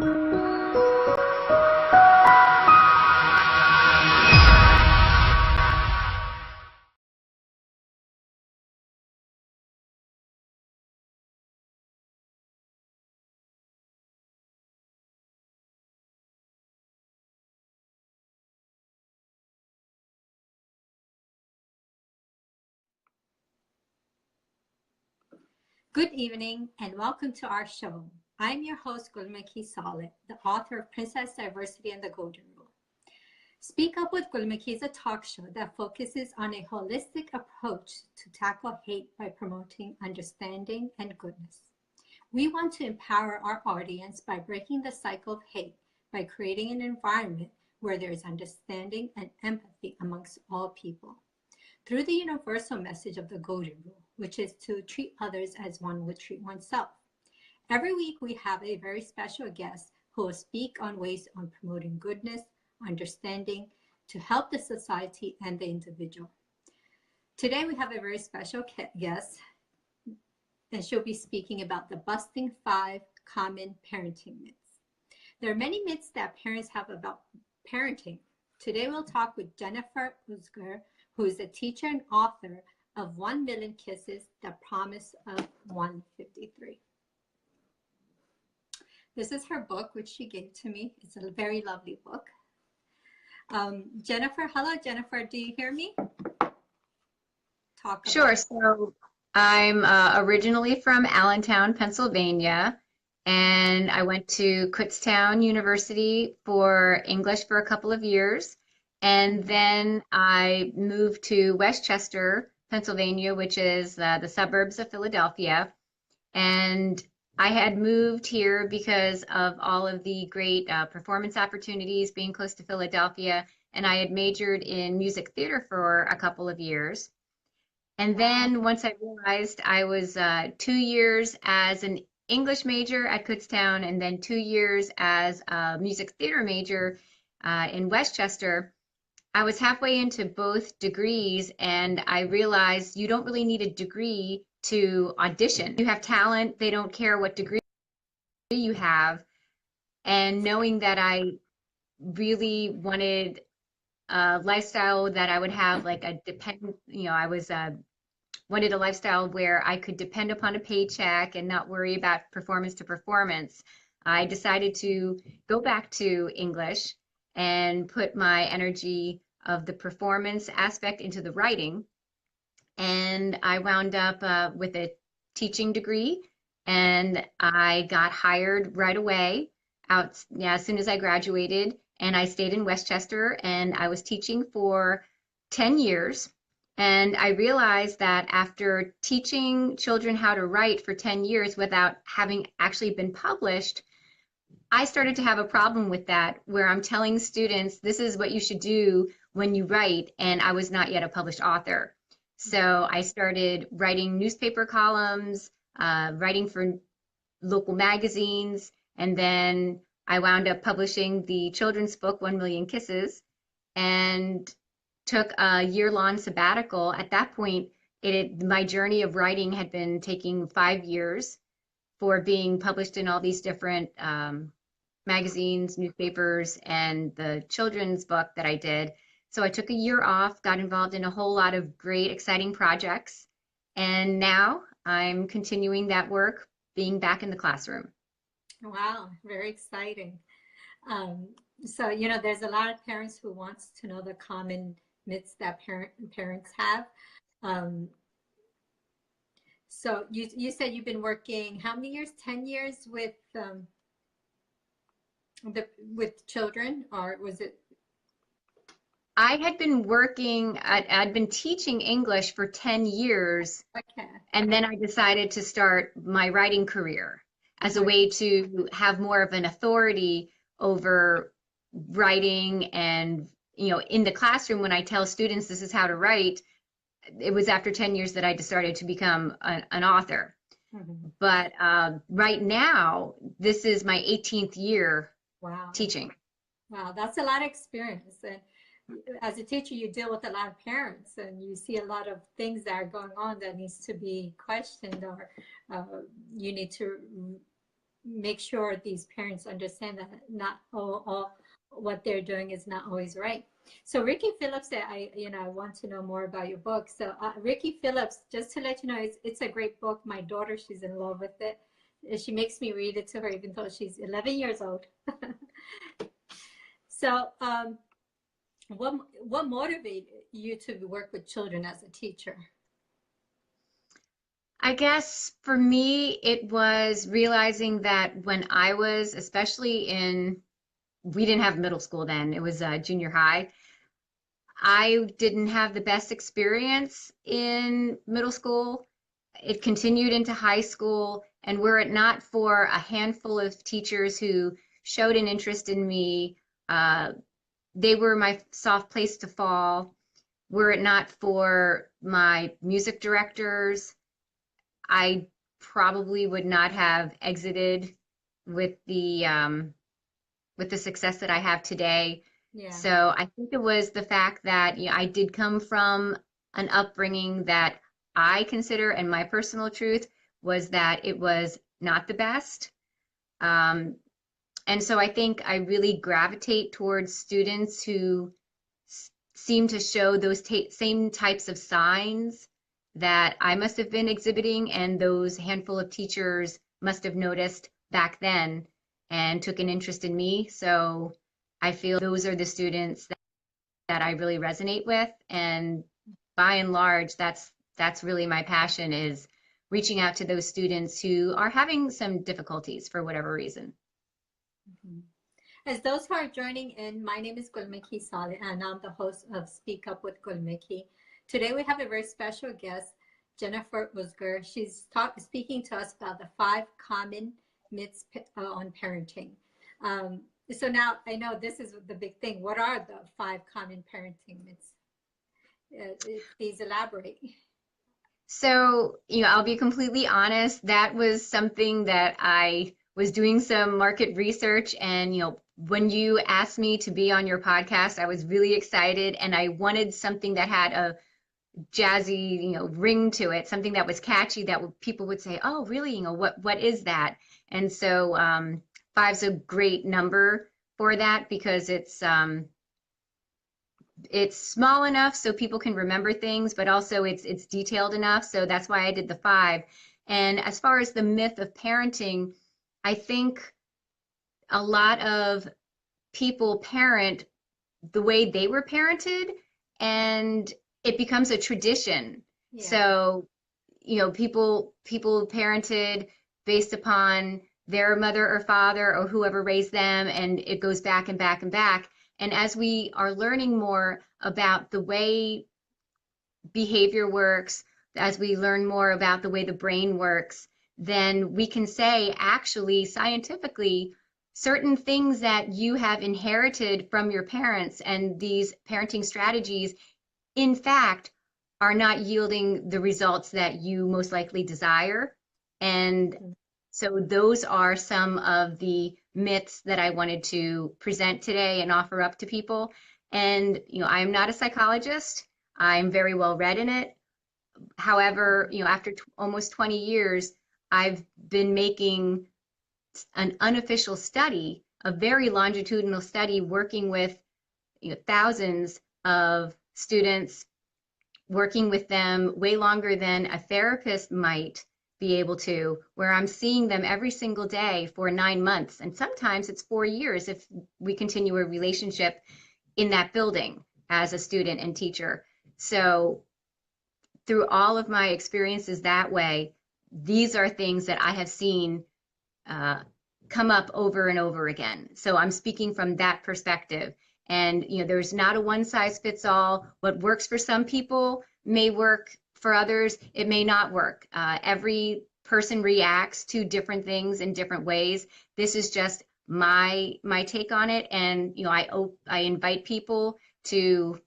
Good evening and welcome to our show. I'm your host, Gulmaki Saleh, the author of Princess Diversity and the Golden Rule. Speak Up with Gulmaki is a talk show that focuses on a holistic approach to tackle hate by promoting understanding and goodness. We want to empower our audience by breaking the cycle of hate by creating an environment where there is understanding and empathy amongst all people. Through the universal message of the Golden Rule, which is to treat others as one would treat oneself. Every week we have a very special guest who will speak on ways on promoting goodness, understanding, to help the society and the individual. Today we have a very special guest, and she'll be speaking about the busting 5 common parenting myths. There are many myths that parents have about parenting. Today we'll talk with Jennifer Ozgur, who is a teacher and author of 1 Million Kisses, The Promise of 153. This is her book, which she gave to me. It's a very lovely book. Jennifer, hello, Jennifer. Do you hear me? Sure. So I'm originally from Allentown, Pennsylvania, and I went to Kutztown University for English for a couple of years. And then I moved to Westchester, Pennsylvania, which is the suburbs of Philadelphia. And I had moved here because of all of the great performance opportunities being close to Philadelphia. And I had majored in music theater for a couple of years. And then once I realized I was 2 years as an English major at Kutztown and then 2 years as a music theater major in Westchester, I was halfway into both degrees and I realized you don't really need a degree to audition. You have talent, they don't care what degree you have. And knowing that I really wanted a lifestyle that I would have like a dependent, I was wanted a lifestyle where I could depend upon a paycheck and not worry about performance to performance. I decided to go back to English and put my energy of the performance aspect into the writing. And I wound up with a teaching degree, and I got hired right away as soon as I graduated. And I stayed in Westchester, and I was teaching for 10 years. And I realized that after teaching children how to write for 10 years without having actually been published, I started to have a problem with that, where I'm telling students, this is what you should do when you write, and I was not yet a published author. So I started writing newspaper columns, writing for local magazines, and then I wound up publishing the children's book, 1 Million Kisses, and took a year-long sabbatical. At that point, my journey of writing had been taking 5 years for being published in all these different magazines, newspapers, and the children's book that I did. So I took a year off, got involved in a whole lot of great, exciting projects, and now I'm continuing that work, being back in the classroom. Wow, very exciting. So, there's a lot of parents who wants to know the common myths that parents have. So you said you've been working how many years? 10 years with children, or was it? I had been working, I'd been teaching English for 10 years. Okay. And then I decided to start my writing career as a way to have more of an authority over writing. And, in the classroom, when I tell students this is how to write, it was after 10 years that I decided to become an author. Mm-hmm. But right now, this is my 18th year teaching. Wow, that's a lot of experience. And as a teacher, you deal with a lot of parents, and you see a lot of things that are going on that needs to be questioned, or you need to make sure these parents understand that not all what they're doing is not always right. So Ricky Phillips said, I want to know more about your book. So Ricky Phillips, just to let you know, it's a great book. My daughter, she's in love with it. She makes me read it to her, even though she's 11 years old. So what motivated you to work with children as a teacher? I guess for me, it was realizing that when I was, especially we didn't have middle school then, it was junior high. I didn't have the best experience in middle school. It continued into high school, and were it not for a handful of teachers who showed an interest in me, they were my soft place to fall. Were it not for my music directors, I probably would not have exited with the success that I have today. Yeah. So I think it was the fact that I did come from an upbringing that I consider, and my personal truth was that it was not the best. And so I think I really gravitate towards students who seem to show those same types of signs that I must have been exhibiting, and those handful of teachers must have noticed back then and took an interest in me. So I feel those are the students that I really resonate with. And by and large, that's really my passion, is reaching out to those students who are having some difficulties for whatever reason. Mm-hmm. As those who are joining in, my name is Gulmikhi Saleh, and I'm the host of Speak Up with Gulmikhi. Today we have a very special guest, Jennifer Ozgur. She's speaking to us about the 5 common myths on parenting. So now I know this is the big thing. What are the 5 common parenting myths? Please elaborate. So, I'll be completely honest, that was something that I was doing some market research, and, when you asked me to be on your podcast, I was really excited, and I wanted something that had a jazzy, ring to it, something that was catchy, that people would say, oh, really, what is that? And so 5's a great number for that, because it's small enough so people can remember things, but also it's detailed enough. So that's why I did the 5. And as far as the myth of parenting, I think a lot of people parent the way they were parented, and it becomes a tradition. Yeah. So, people parented based upon their mother or father or whoever raised them, and it goes back and back and back. And as we are learning more about the way behavior works, as we learn more about the way the brain works, then we can say, actually, scientifically, certain things that you have inherited from your parents and these parenting strategies, in fact, are not yielding the results that you most likely desire. And so those are some of the myths that I wanted to present today and offer up to people. And, I'm not a psychologist. I'm very well read in it. However, after almost 20 years, I've been making an unofficial study, a very longitudinal study, working with thousands of students, working with them way longer than a therapist might be able to, where I'm seeing them every single day for 9 months. And sometimes it's 4 years if we continue a relationship in that building as a student and teacher. So through all of my experiences that way, these are things that I have seen come up over and over again. So I'm speaking from that perspective. And there's not a one size fits all. What works for some people may work for others. It may not work. Every person reacts to different things in different ways. This is just my take on it. And I invite people to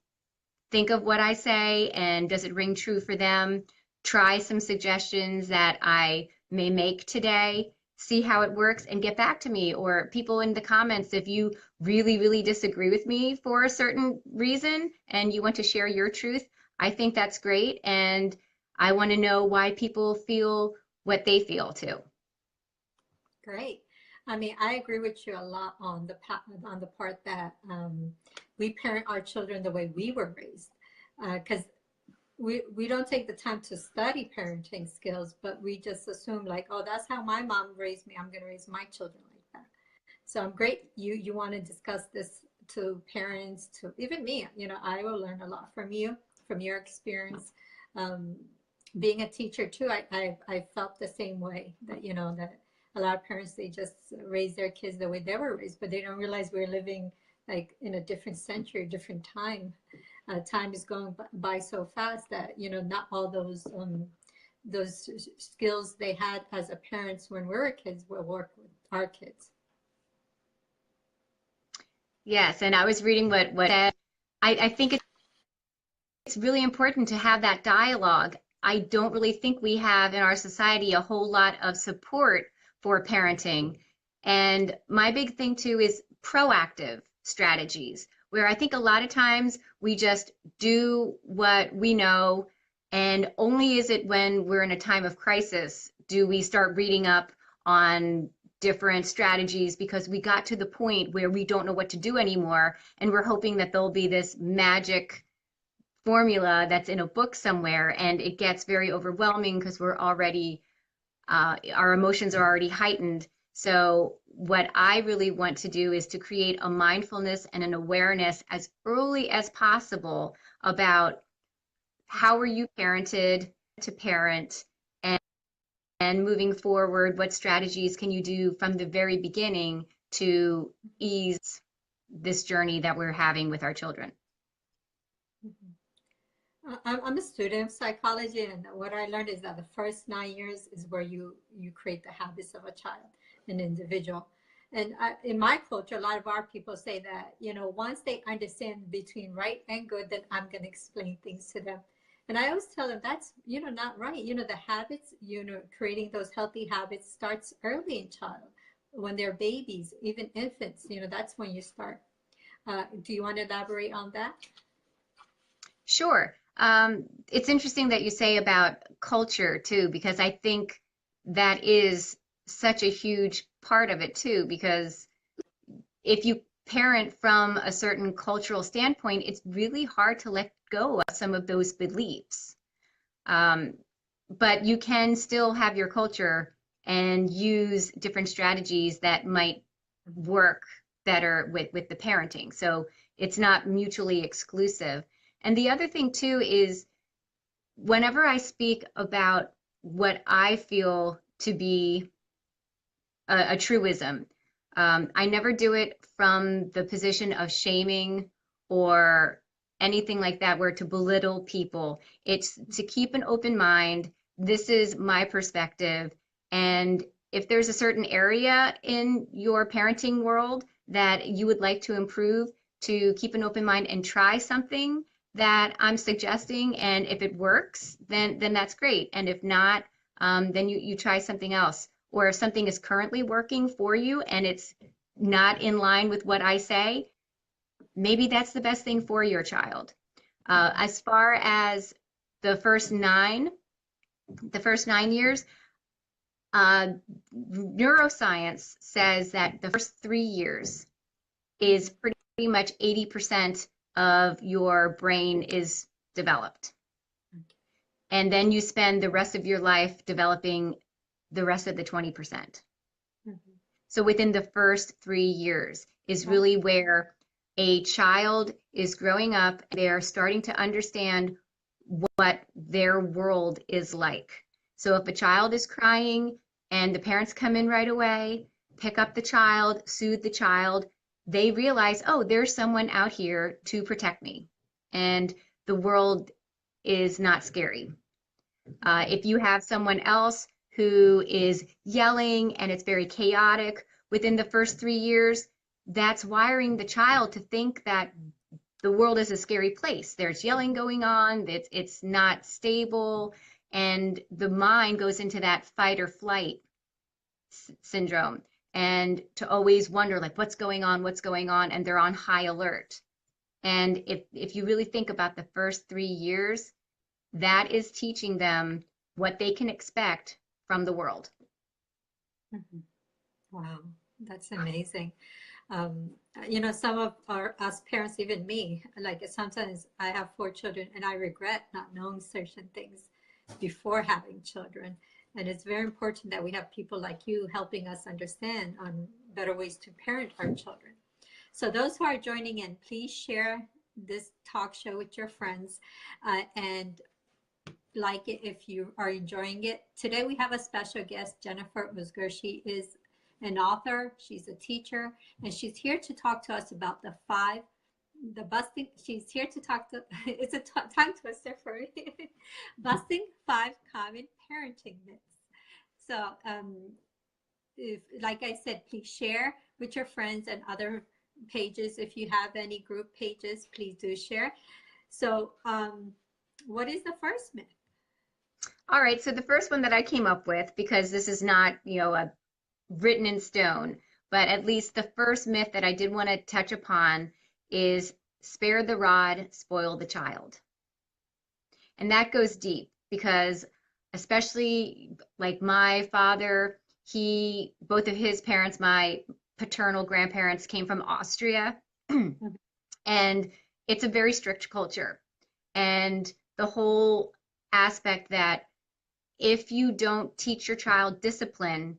think of what I say, and does it ring true for them? Try some suggestions that I may make today, see how it works, and get back to me. Or people in the comments, if you really, really disagree with me for a certain reason and you want to share your truth, I think that's great. And I want to know why people feel what they feel too. Great. I mean, I agree with you a lot on on the part that we parent our children the way we were raised, because we don't take the time to study parenting skills, but we just assume like, oh, that's how my mom raised me. I'm going to raise my children like that. So I'm great. You want to discuss this to parents, to even me. You know, I will learn a lot from you, from your experience. Um, Being a teacher too, I felt the same way that, you know, that a lot of parents, they just raise their kids the way they were raised, but they don't realize we're living like in a different century, different time. Time is going by so fast that, you know, not all those skills they had as a parents when we were kids will work with our kids. Yes, and I was reading what said. I think it's really important to have that dialogue. I don't really think we have in our society a whole lot of support for parenting. And my big thing too is proactive strategies, where I think a lot of times we just do what we know, and only is it when we're in a time of crisis do we start reading up on different strategies, because we got to the point where we don't know what to do anymore, and we're hoping that there'll be this magic formula that's in a book somewhere, and it gets very overwhelming because we're already our emotions are already heightened. So what I really want to do is to create a mindfulness and an awareness as early as possible about how are you parented to parent, and moving forward, what strategies can you do from the very beginning to ease this journey that we're having with our children. I'm a student of psychology, and what I learned is that the first 9 years is where you create the habits of a child, an individual. And in my culture, a lot of our people say that, you know, once they understand between right and good, then I'm going to explain things to them. And I always tell them that's, you know, not right. You know, the habits, you know, creating those healthy habits starts early in child, when they're babies, even infants, you know, that's when you start. Do you want to elaborate on that? Sure. It's interesting that you say about culture too, because I think that is such a huge part of it too, because if you parent from a certain cultural standpoint, it's really hard to let go of some of those beliefs. But you can still have your culture and use different strategies that might work better with the parenting. So it's not mutually exclusive. And the other thing too is whenever I speak about what I feel to be a truism, I never do it from the position of shaming or anything like that, where to belittle people. It's to keep an open mind. This is my perspective. And if there's a certain area in your parenting world that you would like to improve, to keep an open mind and try something that I'm suggesting. And if it works, then that's great. And if not, then you try something else. Or if something is currently working for you and it's not in line with what I say, maybe that's the best thing for your child. As far as the first 9 years, neuroscience says that the first 3 years is pretty much 80% of your brain is developed. And then you spend the rest of your life developing the rest of the 20%. Mm-hmm. So within the first 3 years is really where a child is growing up. They're starting to understand what their world is like. So if a child is crying and the parents come in right away, pick up the child, soothe the child, they realize, oh, there's someone out here to protect me. And the world is not scary. If you have someone else who is yelling and it's very chaotic within the first 3 years, that's wiring the child to think that the world is a scary place. There's yelling going on, it's not stable, and the mind goes into that fight or flight syndrome, and to always wonder like what's going on, and they're on high alert. And if you really think about the first 3 years, that is teaching them what they can expect from the world. Mm-hmm. Wow. That's amazing. Um, you know, some of us parents, even me, like sometimes I have 4 children and I regret not knowing certain things before having children. And it's very important that we have people like you helping us understand on better ways to parent our children. So those who are joining in, please share this talk show with your friends and like it if you are enjoying it. Today we have a special guest, Jennifer Ozgur. She is an author, she's a teacher, and she's here to talk to us about she's here to talk to, it's a tongue twister for me, busting 5 common parenting myths. So if, like I said, please share with your friends and other pages. If you have any group pages, please do share. So what is the first myth? All right, so the first one that I came up with, because this is not, written in stone, but at least the first myth that I did want to touch upon is spare the rod, spoil the child. And that goes deep because especially like my father, both of his parents, my paternal grandparents came from Austria, and it's a very strict culture. And the whole aspect that if you don't teach your child discipline,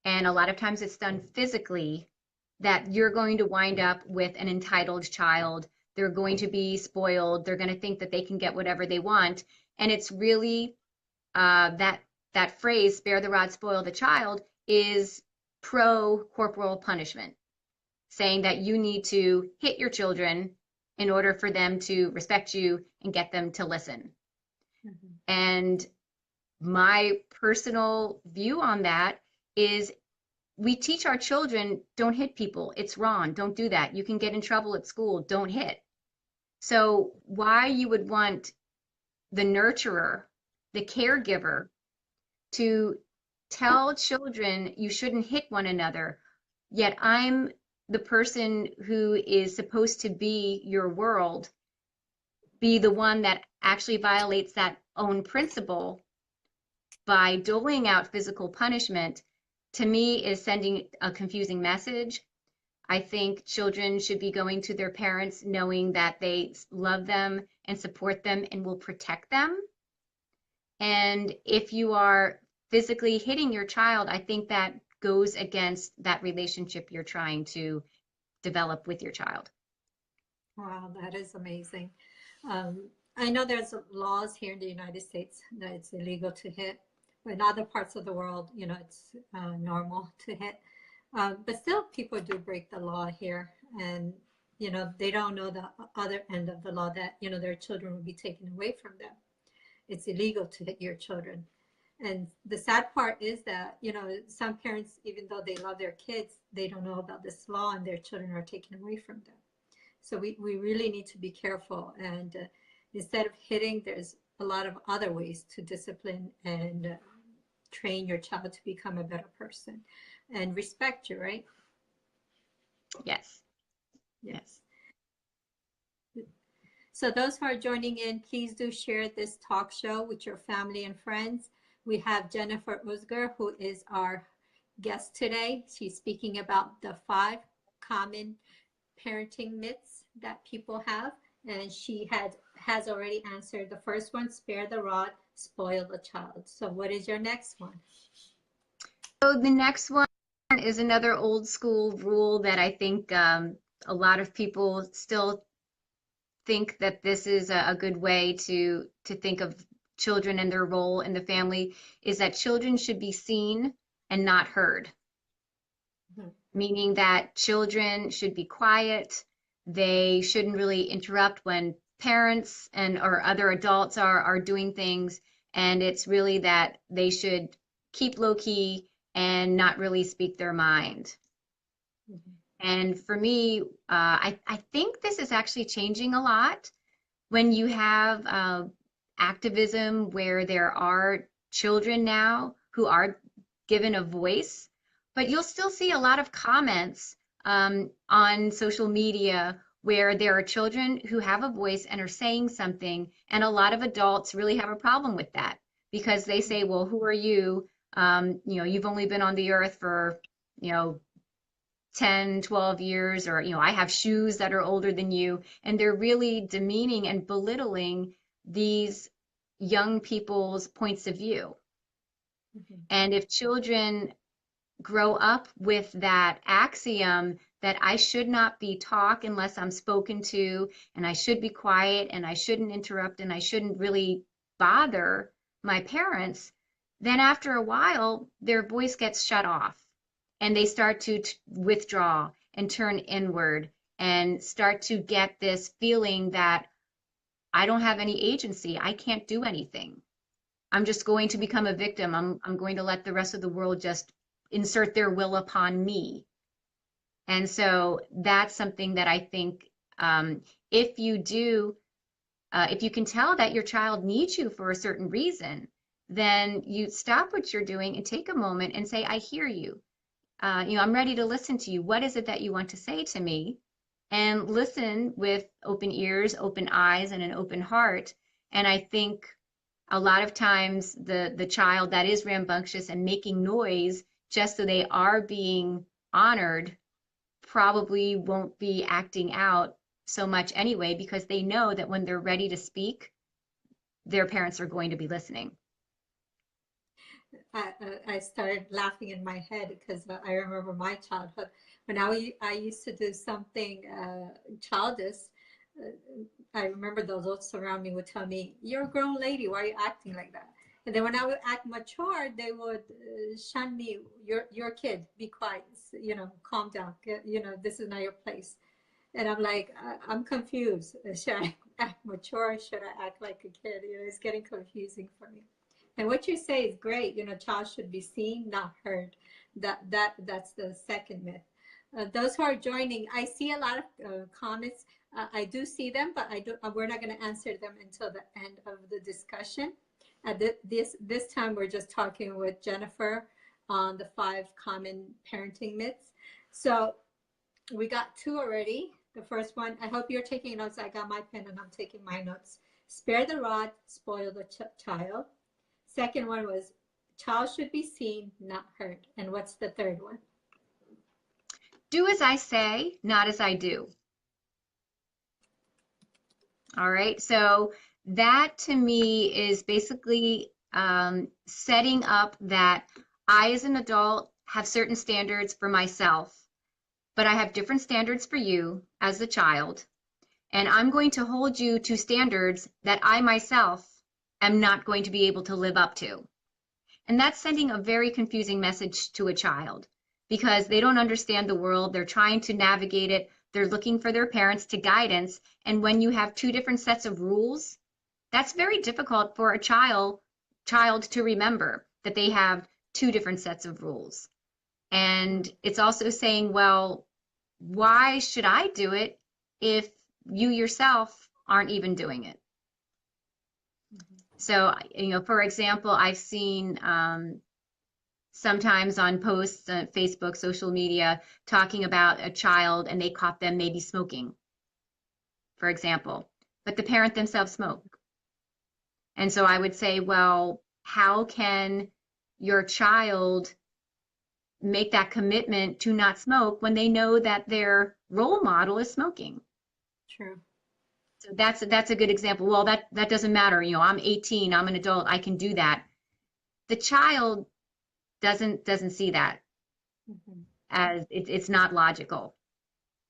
and a lot of times it's done physically, that you're going to wind up with an entitled child. They're going to be spoiled. They're going to think that they can get whatever they want. And it's really that phrase, spare the rod, spoil the child, is pro corporal punishment, saying that you need to hit your children in order for them to respect you and get them to listen. Mm-hmm. And my personal view on that is we teach our children, don't hit people. It's wrong. Don't do that. You can get in trouble at school. Don't hit. So why you would want the nurturer, the caregiver, to tell children you shouldn't hit one another, yet I'm the person who is supposed to be your world, be the one that actually violates that own principle by doling out physical punishment, to me is sending a confusing message. I think children should be going to their parents knowing that they love them and support them and will protect them. And if you are physically hitting your child, I think that goes against that relationship you're trying to develop with your child. Wow, that is amazing. I know there's laws here in the United States that it's illegal to hit, but in other parts of the world, you know, it's normal to hit. But still, people do break the law here, and you know, they don't know the other end of the law, that you know their children will be taken away from them. It's illegal to hit your children. And the sad part is that, you know, some parents, even though they love their kids, they don't know about this law and their children are taken away from them. So we really need to be careful. And instead of hitting, there's a lot of other ways to discipline and train your child to become a better person and respect you, right? Yes. Yes. So those who are joining in, please do share this talk show with your family and friends. We have Jennifer Ozgur, who is our guest today. She's speaking about the 5 common parenting myths that people have. And she has already answered the first one, spare the rod, spoil the child. So what is your next one? So the next one is another old school rule that I think a lot of people still think that this is a good way to think of children and their role in the family, is that children should be seen and not heard. Mm-hmm. Meaning that children should be quiet. They shouldn't really interrupt when parents or other adults are doing things. And it's really that they should keep low key and not really speak their mind. Mm-hmm. And for me, I think this is actually changing a lot when you have activism where there are children now who are given a voice, but you'll still see a lot of comments on social media where there are children who have a voice and are saying something, and a lot of adults really have a problem with that because they say, well, who are you? You know, you've only been on the earth for, you know, 10, 12 years, or, I have shoes that are older than you. And they're really demeaning and belittling these young people's points of view. Mhm. And if children grow up with that axiom that I should not be talk unless I'm spoken to, and I should be quiet, and I shouldn't interrupt, and I shouldn't really bother my parents, then after a while, their voice gets shut off and they start to withdraw and turn inward and start to get this feeling that I don't have any agency. I can't do anything. I'm just going to become a victim. I'm going to let the rest of the world just insert their will upon me. And so that's something that I think if if you can tell that your child needs you for a certain reason, then you stop what you're doing and take a moment and say, I hear you. I'm ready to listen to you. What is it that you want to say to me? And listen with open ears, open eyes, and an open heart. And I think a lot of times the child that is rambunctious and making noise just so they are being honored probably won't be acting out so much anyway, because they know that when they're ready to speak, their parents are going to be listening. I started laughing in my head because I remember my childhood when I used to do something childish. Uh, I remember those around me would tell me, "You're a grown lady. Why are you acting like that?" And then when I would act mature, they would shun me. You're a kid. Be quiet. Calm down. This is not your place. And I'm like, I'm confused. Should I act mature? Should I act like a kid? It's getting confusing for me. And what you say is great. Child should be seen, not heard. That's the second myth. Those who are joining, I see a lot of comments. I do see them, but we're not going to answer them until the end of the discussion. This time, we're just talking with Jennifer on the 5 common parenting myths. So we got 2 already. The first one, I hope you're taking notes. I got my pen and I'm taking my notes. Spare the rod, spoil the child. Second one was child should be seen, not heard. And what's the third one? Do as I say, not as I do. All right, so that to me is basically setting up that I, as an adult, have certain standards for myself, but I have different standards for you as a child, and I'm going to hold you to standards that I myself am not going to be able to live up to. And that's sending a very confusing message to a child because they don't understand the world. They're trying to navigate it. They're looking for their parents to guidance. And when you have 2 different sets of rules, that's very difficult for a child to remember that they have 2 different sets of rules. And it's also saying, well, why should I do it if you yourself aren't even doing it? So, for example, I've seen sometimes on posts on Facebook, social media, talking about a child and they caught them maybe smoking, for example, but the parent themselves smoke. And so I would say, well, how can your child make that commitment to not smoke when they know that their role model is smoking? True. So that's a good example. Well, that doesn't matter. I'm 18, I'm an adult, I can do that. The child doesn't see that as it's not logical.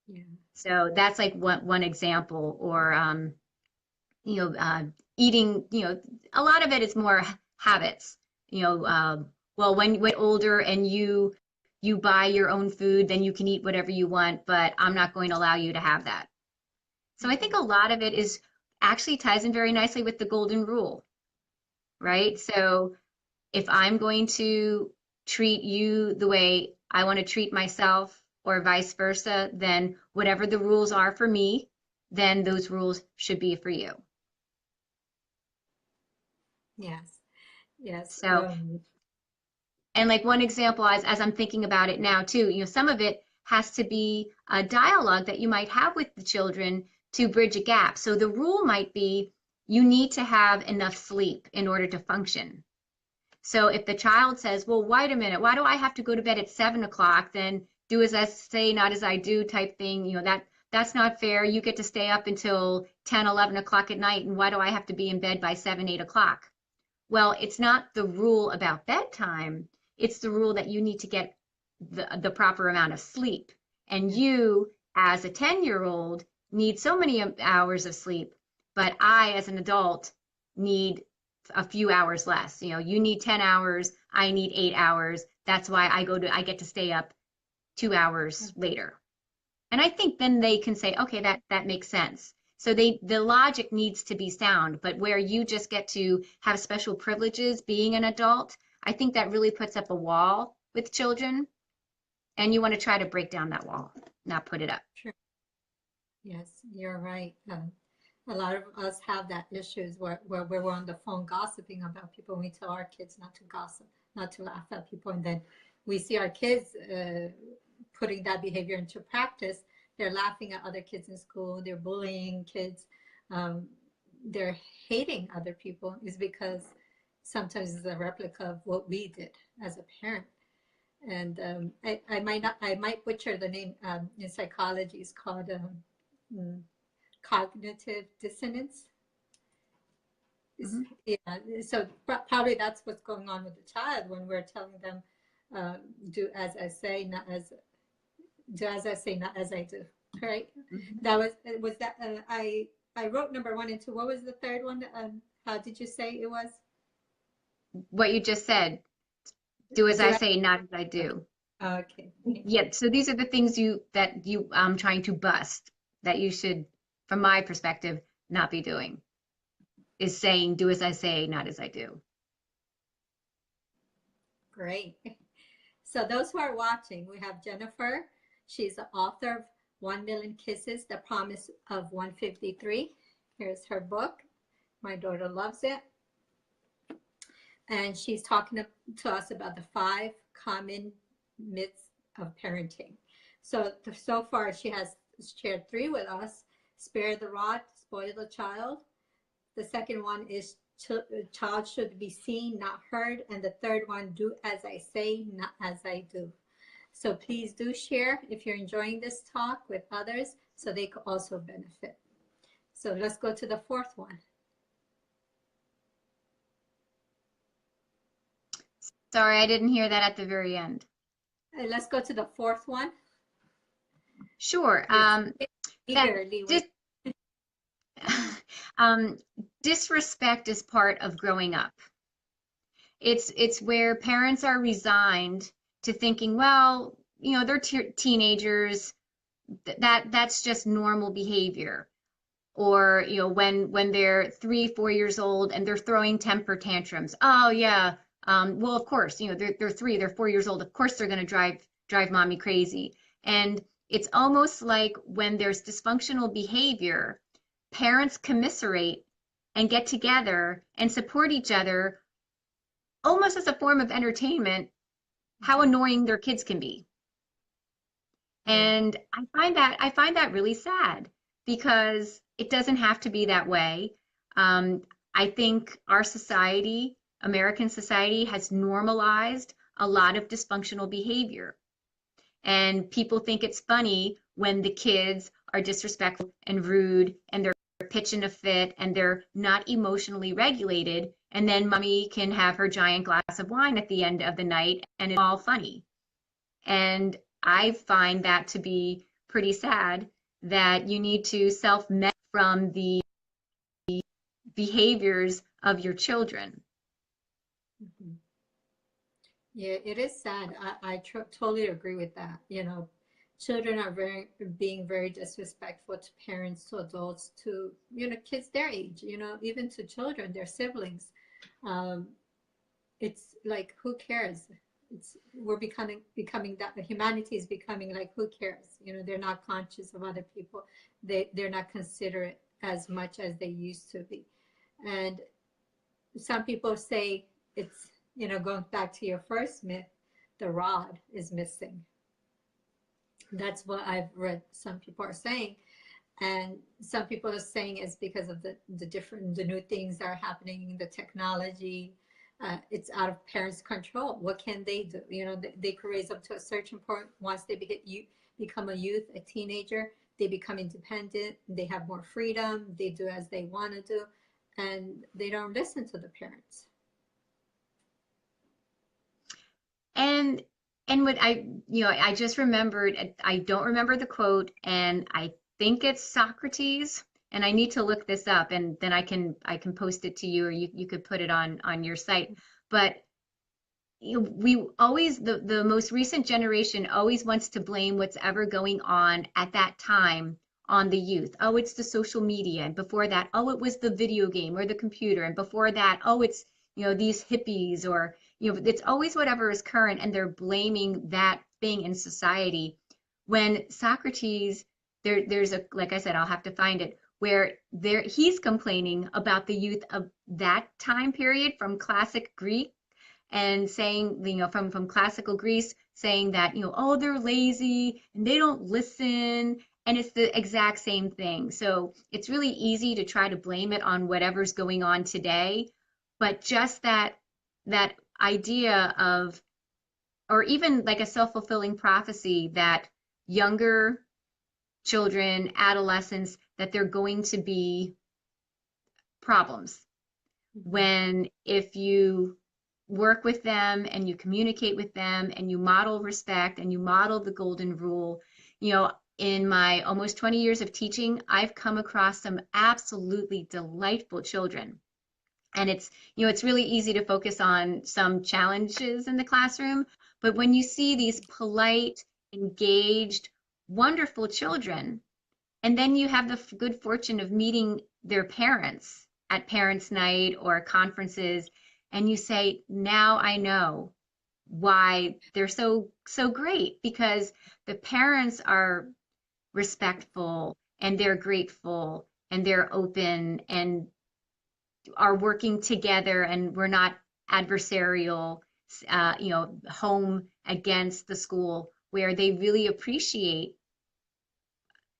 Yeah. So that's like one example. Or eating. A lot of it is more habits. Well, when you get older and you buy your own food, then you can eat whatever you want, but I'm not going to allow you to have that. So I think a lot of it is actually ties in very nicely with the golden rule, right? So if I'm going to treat you the way I want to treat myself or vice versa, then whatever the rules are for me, then those rules should be for you. Yes. Yes. So, and like one example, as I'm thinking about it now too, some of it has to be a dialogue that you might have with the children to bridge a gap. So the rule might be you need to have enough sleep in order to function. So if the child says, well, wait a minute, why do I have to go to bed at 7 o'clock? Then do as I say, not as I do type thing, that's not fair. You get to stay up until 10, 11 o'clock at night, and why do I have to be in bed by 7, 8 o'clock? Well, it's not the rule about bedtime. It's the rule that you need to get the proper amount of sleep. And you, as a 10-year-old, need so many hours of sleep, but I, as an adult, need a few hours less. You need 10 hours, I need 8 hours. That's why I get to stay up 2 hours later. And I think then they can say, okay, that makes sense. So the logic needs to be sound, but where you just get to have special privileges being an adult, I think that really puts up a wall with children, and you want to try to break down that wall, not put it up. Sure. Yes, you're right. A lot of us have that issues where we're on the phone gossiping about people. We tell our kids not to gossip, not to laugh at people, and then we see our kids putting that behavior into practice. They're laughing at other kids in school. They're bullying kids. They're hating other people. Is because sometimes it's a replica of what we did as a parent. And I might butcher the name. In psychology, it's called cognitive dissonance. Yeah. So probably that's what's going on with the child when we're telling them, do as I say, not as I do. Right. That was that. I wrote number 1 and 2. What was the third one? How did you say it was? What you just said. Do as I say, not as I do. Okay. Yeah. So these are the things that you trying to bust, that you should, from my perspective, not be doing. Is saying, do as I say, not as I do. Great. So those who are watching, we have Jennifer. She's the author of 1 Million Kisses, The Promise of 153. Here's her book. My daughter loves it. And she's talking to us about the 5 common myths of parenting. So far, she has shared 3 with us. Spare the rod, spoil the child. The second one is child should be seen, not heard. And the third one, do as I say, not as I do. So please do share if you're enjoying this talk with others so they could also benefit. So let's go to the 4th one. Sorry, I didn't hear that at the very end. Let's go to the 4th one. Sure. Disrespect is part of growing up. It's where parents are resigned to thinking, well, they're teenagers, that's just normal behavior. Or, when they're 3, 4 years old and they're throwing temper tantrums. Oh yeah, well, of course, they're 3, they're 4 years old. Of course they're going to drive mommy crazy. And it's almost like when there's dysfunctional behavior, parents commiserate and get together and support each other almost as a form of entertainment, how annoying their kids can be. And I find that really sad, because it doesn't have to be that way. I think our society, American society, has normalized a lot of dysfunctional behavior. And people think it's funny when the kids are disrespectful and rude and they're pitching a fit and they're not emotionally regulated. And then mommy can have her giant glass of wine at the end of the night and it's all funny. And I find that to be pretty sad, that you need to self-medicate from the behaviors of your children. Mm-hmm. Yeah, it is sad. I totally agree with that. Children are being very disrespectful to parents, to adults, to kids their age. Even to children, their siblings. It's like, who cares? We're becoming that. Humanity is becoming like, who cares? They're not conscious of other people. They're not considerate as much as they used to be. And some people say it's, going back to your first myth, the rod is missing. That's what I've read some people are saying. And some people are saying it's because of the new things that are happening, the technology, It's out of parents' control. What can they do? You know, they could raise up to a certain point. Once they become a youth, a teenager, they become independent. They have more freedom. They do as they want to do, and they don't listen to the parents. And what I just remembered, I don't remember the quote, and I think it's Socrates, and I need to look this up, and then I can post it to you, or you could put it on your site. But we always, the most recent generation always wants to blame what's ever going on at that time on the youth. Oh, it's the social media, and before that, oh, it was the video game or the computer, and before that, oh, it's these hippies, or it's always whatever is current, and they're blaming that thing in society. When Socrates, there's a, like I said, I'll have to find it, where he's complaining about the youth of that time period from classic Greek, and saying, from classical Greece, saying that, oh, they're lazy and they don't listen. And it's the exact same thing. So it's really easy to try to blame it on whatever's going on today. But just that idea of, or even like a self-fulfilling prophecy, that younger children, adolescents, that they're going to be problems. When if you work with them and you communicate with them and you model respect and you model the golden rule, in my almost 20 years of teaching, I've come across some absolutely delightful children. And it's really easy to focus on some challenges in the classroom, but when you see these polite, engaged, wonderful children, and then you have the good fortune of meeting their parents at parents' night or conferences, and you say, now I know why they're so great, because the parents are respectful and they're grateful and they're open and are working together, and we're not adversarial, home against the school, where they really appreciate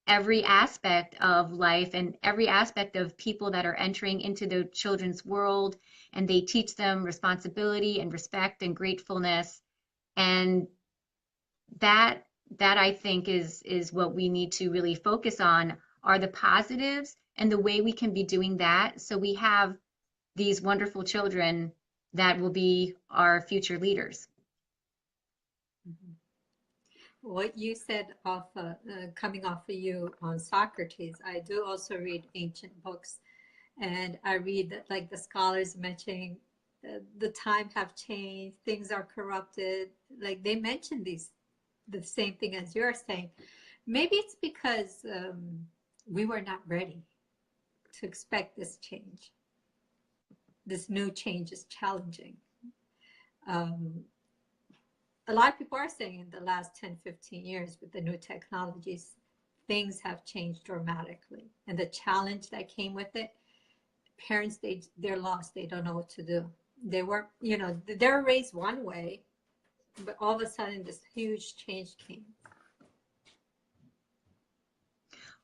every aspect of life and every aspect of people that are entering into the children's world, and they teach them responsibility and respect and gratefulness. And that I think is what we need to really focus on, are the positives and the way we can be doing that, so we have these wonderful children that will be our future leaders. Mm-hmm. What you said coming off of you on Socrates, I do also read ancient books, and I read that, like, the scholars mentioning the time have changed, things are corrupted. Like, they mention the same thing as you're saying. Maybe it's because we were not ready to expect this change. This new change is challenging. A lot of people are saying in the last 10, 15 years with the new technologies, things have changed dramatically. And the challenge that came with it, parents, they're lost. They don't know what to do. They were, they're raised one way, but all of a sudden this huge change came.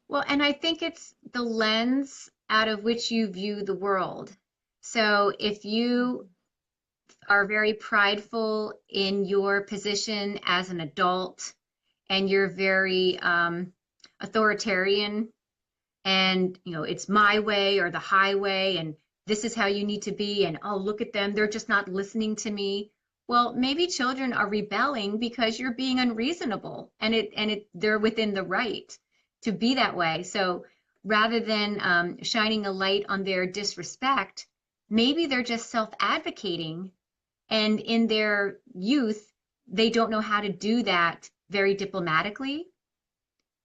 Well, and I think it's the lens out of which you view the world. So if you are very prideful in your position as an adult, and you're very authoritarian, and it's my way or the highway, and this is how you need to be, and oh, look at them, they're just not listening to me. Well, maybe children are rebelling because you're being unreasonable, and they're within the right to be that way. So rather than shining a light on their disrespect, maybe they're just self-advocating, and in their youth, they don't know how to do that very diplomatically.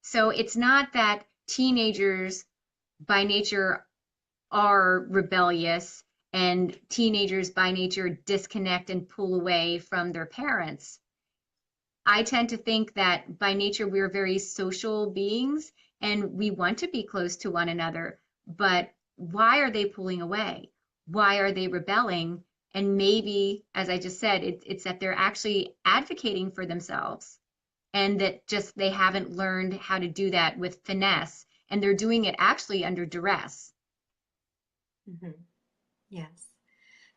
So it's not that teenagers by nature are rebellious and teenagers by nature disconnect and pull away from their parents. I tend to think that by nature we're very social beings and we want to be close to one another. But why are they pulling away? Why are they rebelling? And maybe, as I just said, it's that they're actually advocating for themselves, and that just they haven't learned how to do that with finesse, and they're doing it actually under duress. Mm-hmm. Yes.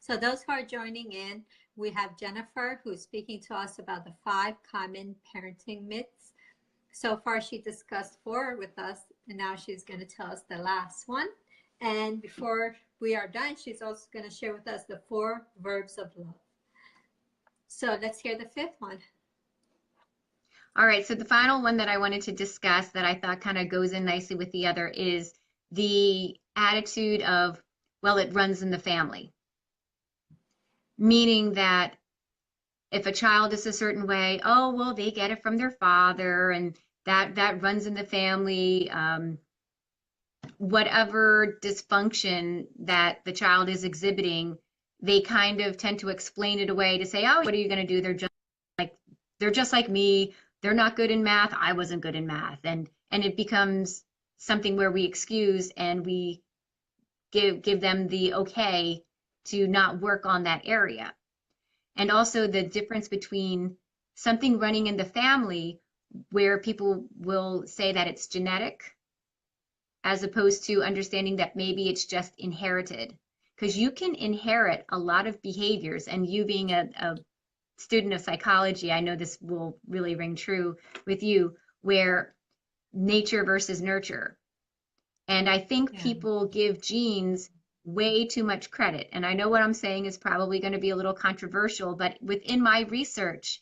So those who are joining in, we have Jennifer, who's speaking to us about the 5 common parenting myths. So far, she discussed 4 with us, and now she's going to tell us the last one. And before we are done, she's also going to share with us the 4 verbs of love. So let's hear the 5th one. All right, so the final one that I wanted to discuss that I thought kind of goes in nicely with the other is the attitude of, well, it runs in the family. Meaning that if a child is a certain way, oh, well, they get it from their father, and that runs in the family. Whatever dysfunction that the child is exhibiting, they kind of tend to explain it away to say, oh, what are you going to do? They're just like me. They're not good in math. I wasn't good in math. And it becomes something where we excuse and we give them the okay to not work on that area. And also the difference between something running in the family where people will say that it's genetic, as opposed to understanding that maybe it's just inherited. Because you can inherit a lot of behaviors, and you being a student of psychology, I know this will really ring true with you, where nature versus nurture. And I think people give genes way too much credit. And I know what I'm saying is probably going to be a little controversial, but within my research,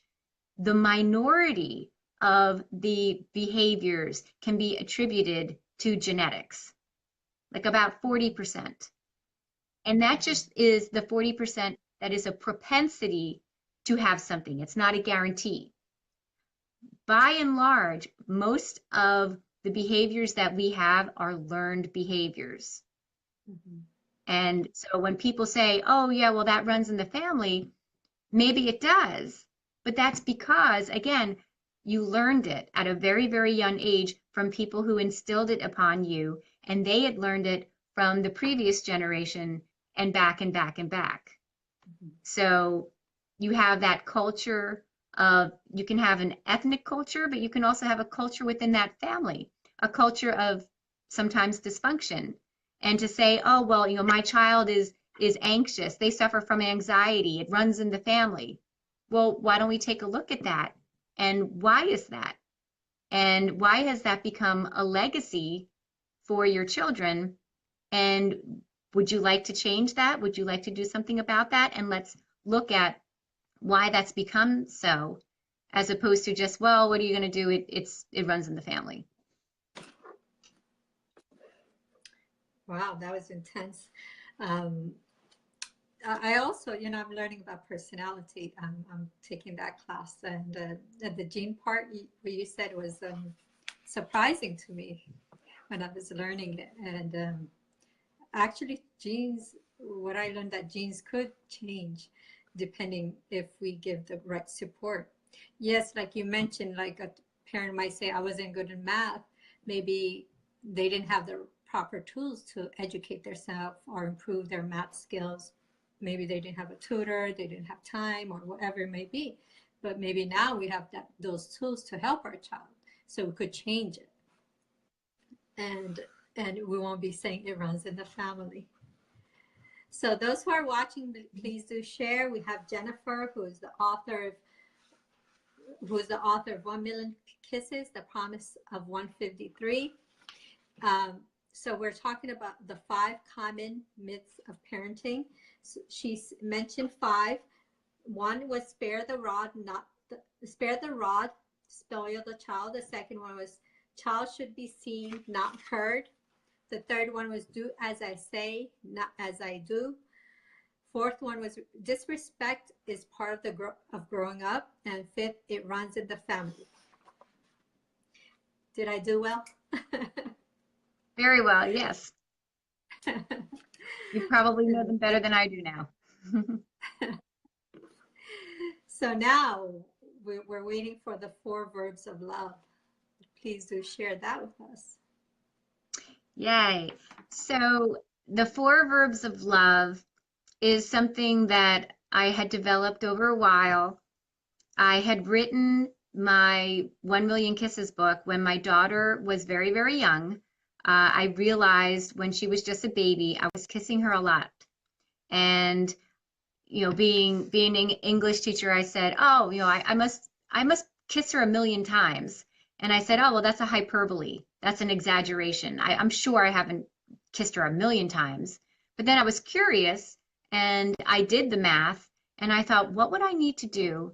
the minority of the behaviors can be attributed to genetics, like about 40%. And that just is the 40% that is a propensity to have something. It's not a guarantee. By and large, most of the behaviors that we have are learned behaviors. Mm-hmm. And so when people say, oh, yeah, well, that runs in the family, maybe it does. But that's because, again, you learned it at a very, very young age from people who instilled it upon you, and they had learned it from the previous generation and back and back and back. Mm-hmm. So you have that culture of, you can have an ethnic culture, but you can also have a culture within that family, a culture of sometimes dysfunction. And to say, oh, well, you know, my child is anxious, they suffer from anxiety, it runs in the family. Well, why don't we take a look at that? And why is that? And why has that become a legacy for your children? And would you like to change that? Would you like to do something about that? And let's look at why that's become so, as opposed to just, well, what are you going to do? It runs in the family. Wow, that was intense. I also, you know, I'm learning about personality. I'm taking that class, and the gene part what you said was surprising to me when I was learning it. And actually, genes, what I learned that genes could change depending if we give the right support. Yes, like you mentioned, like a parent might say, I wasn't good in math. Maybe they didn't have the proper tools to educate themselves or improve their math skills. Maybe they didn't have a tutor, they didn't have time, or whatever it may be. But maybe now we have those tools to help our child, so we could change it. And we won't be saying it runs in the family. So those who are watching, please do share. We have Jennifer, who is the author of 1 Million Kisses, The Promise of 153. So we're talking about the 5 common myths of parenting. So she's mentioned 5. One was spare the rod, spoil the child. The second one was child should be seen, not heard. The third one was do as I say, not as I do. Fourth one was disrespect is part of growing up. And 5th, it runs in the family. Did I do well? Very well, yes. You probably know them better than I do now. So now we're waiting for the 4 verbs of love. Please do share that with us. Yay. So the 4 verbs of love is something that I had developed over a while. I had written my 1 Million Kisses book when my daughter was very, very young. I realized when she was just a baby, I was kissing her a lot. And being an English teacher, I said, oh, I must kiss her 1,000,000 times. And I said, oh, well, that's a hyperbole. That's an exaggeration. I'm sure I haven't kissed her 1,000,000 times. But then I was curious and I did the math and I thought, what would I need to do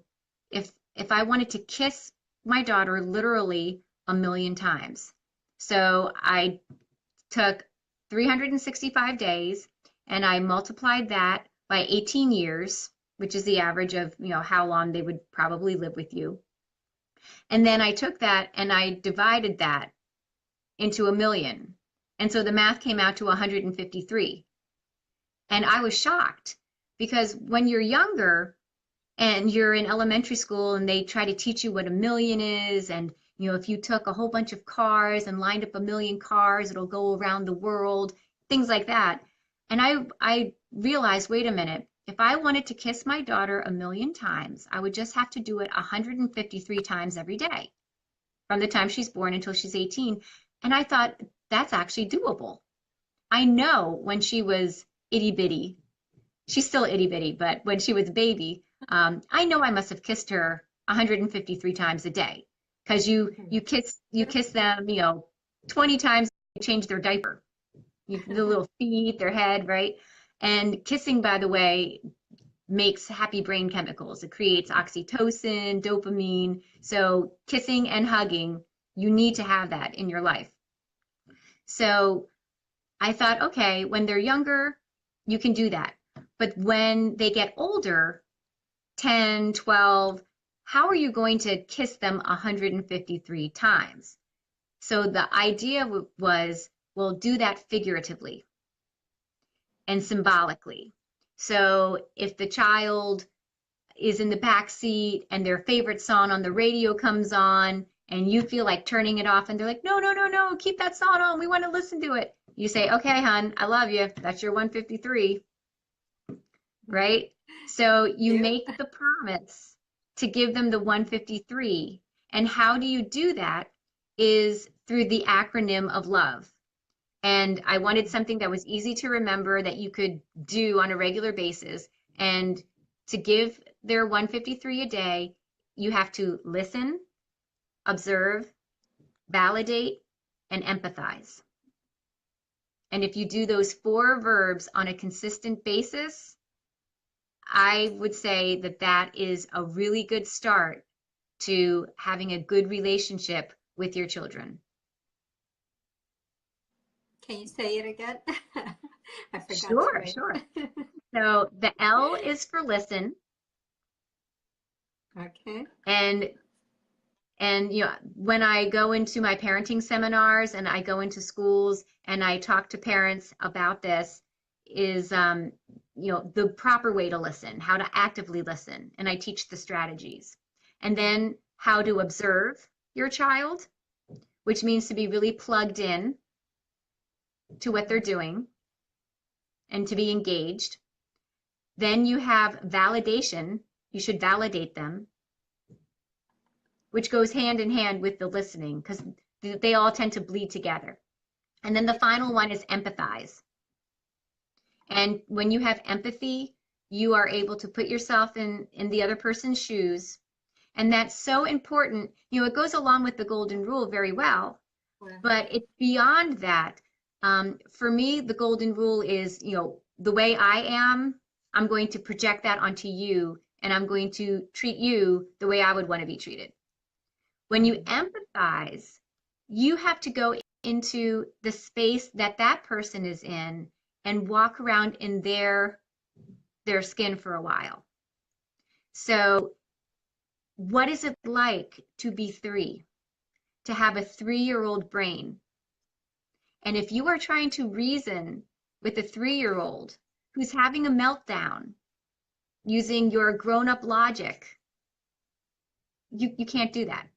if I wanted to kiss my daughter literally 1,000,000 times? So I took 365 days and I multiplied that by 18 years, which is the average of, how long they would probably live with you. And then I took that and I divided that into 1,000,000. And so the math came out to 153. And I was shocked because when you're younger and you're in elementary school and they try to teach you what 1,000,000 is, and if you took a whole bunch of cars and lined up 1,000,000 cars, it'll go around the world, things like that. And I realized, wait a minute, if I wanted to kiss my daughter 1,000,000 times, I would just have to do it 153 times every day from the time she's born until she's 18. And I thought, that's actually doable. I know when she was itty bitty, she's still itty bitty, but when she was a baby, I know I must have kissed her 153 times a day because you kiss them, 20 times, you change their diaper, the little feet, their head, right? And kissing, by the way, makes happy brain chemicals. It creates oxytocin, dopamine. So kissing and hugging, you need to have that in your life. So I thought, okay, when they're younger, you can do that. But when they get older, 10, 12, how are you going to kiss them 153 times? So the idea was, we'll do that figuratively and symbolically. So if the child is in the back seat and their favorite song on the radio comes on and you feel like turning it off and they're like, no, no, no, no, keep that song on. We want to listen to it. You say, okay, hon, I love you. That's your 153, right? So you make the promise to give them the 153. And how do you do that is through the acronym of LOVE. And I wanted something that was easy to remember that you could do on a regular basis. And to give their 153 a day, you have to listen, observe, validate, and empathize. And if you do those 4 verbs on a consistent basis, I would say that that is a really good start to having a good relationship with your children. Can you say it again? I forgot. Sure, sure. So the L is for listen. Okay. And when I go into my parenting seminars and I go into schools and I talk to parents about this is the proper way to listen, how to actively listen, and I teach the strategies. And then how to observe your child, which means to be really plugged in to what they're doing and to be engaged. Then you have validation. You should validate them, which goes hand in hand with the listening because they all tend to bleed together. And then the final one is empathize. And when you have empathy, you are able to put yourself in the other person's shoes. And that's so important. It goes along with the golden rule very well, but it's beyond that. For me, the golden rule is, the way I am, I'm going to project that onto you, and I'm going to treat you the way I would want to be treated. When you empathize, you have to go into the space that that person is in and walk around in their skin for a while. So what is it like to be 3, to have a 3-year-old brain? And if you are trying to reason with a 3-year-old who's having a meltdown using your grown-up logic, you can't do that,